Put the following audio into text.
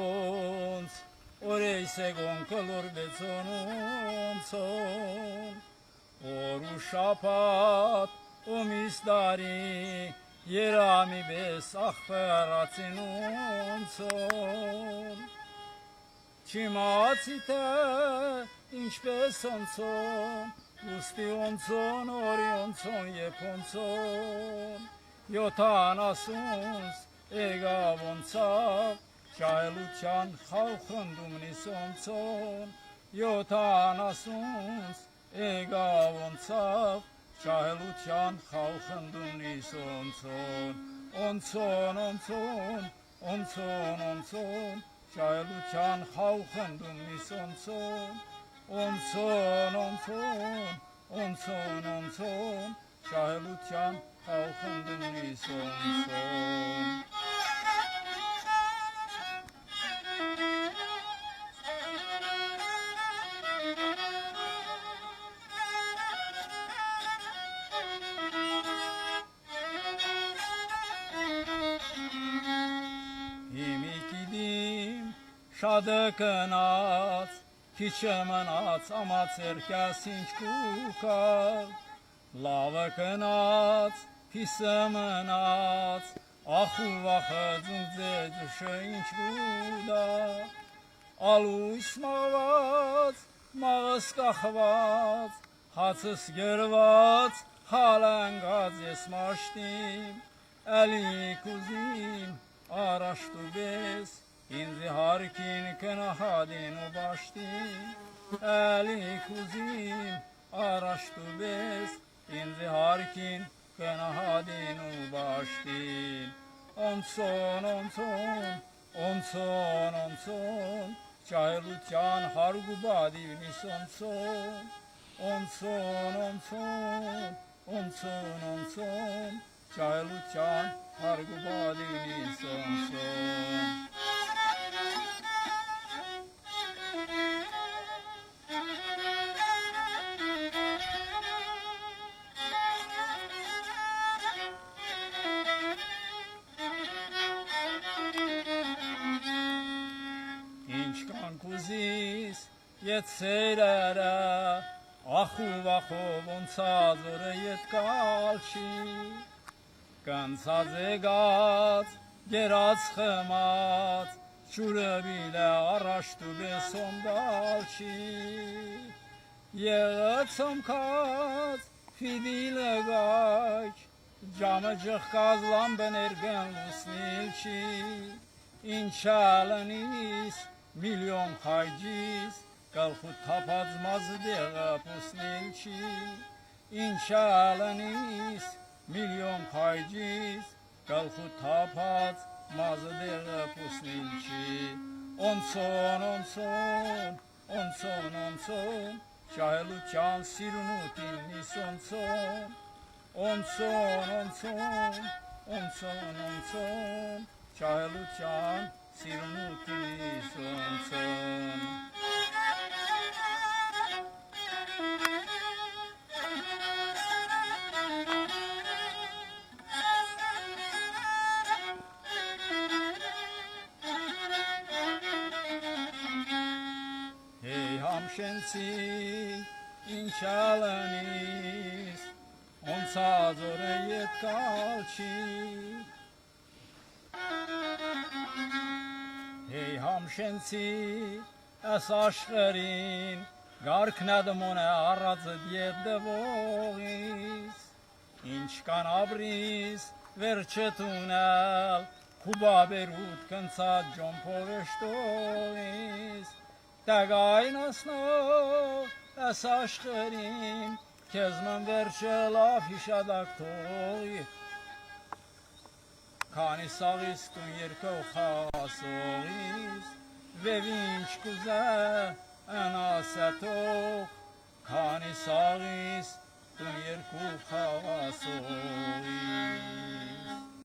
Ոնց օրեյսեգոն կլոր բեցոնոնցոն օր ու շապատ ու միսդարի երամի բես ախպերացինոնցոն չիմացի թե ինչպեսոնցոն ուստիոնցոն օրիոնցոն եփոնցոն յոթան ասունց էգավոնցավ Շայլության խաղխնդումնի սոնցոն, յոթան ասունց էգավոնցավ, շայլության խաղխնդումնի սոնցոն,ոնցոն,ոնցոն,ոնցոն,ոնցոն, շայլության խաղխնդումնի սոնցոն,ոնցոն,ոնցոն,ոնցոն,ոնցոն, շայլության խաղխնդումնի սոնցոն. Շադը կնաց, քիչը մնաց, ամացեր կյասինչ կուկալ, լավը կնաց, պիսը մնաց, ախու վախը ձունձեջուշը ինչ գուդա, ալույս մաղված, մաղս կախված, հացս գրված, հալանգած ես մաշտիմ, əli kuzim, araştu bez, İnzi harkin kenahadin u baştin Eli kuzim araştu bez İnzi harkin kenahadin u baştin Onson onson onson onson Çaylıcan hargubadivni sonson Onson onson onson onson Çaylıcan hargubadivni sonson Կուզիս ետ սերերը, ախով ախով ոնցածորը ետ կալչի, կանցած էգած, գերած խմած, չուրը բիլը առաջտու բեսոն դալչի, եղը ծոմքած, ֆիդիլը գայք, ջամը ջղկած լամբն երգեն լուսնիլ չի, ինչալնիս, Milyon hayciz, kalkıp tapaz mazdeğe pusnilçi, İnşalanis, milyon hayciz, kalkıp tapaz mazdeğe pusnilçi, Onson, onson, onson, onson, şahluçan sirunutin nisonson, Onson, onson, onson, onson, şahluçan Sirmutini sonson Hey hamşensi inşalanis Onsa zore yet kalçi Hey hamşensi es aşkırın Garknedmone arrazı diyede boğis İnçkan abris verçe tunel Kuba berut kınsa jompoveştoğis Tegay nasno es aşkırın Kezmen verçe laf işadak toği Kani sağis tun yerkov xasogis Vevinç kuze enasetok Kani sağis երկու խաղասողի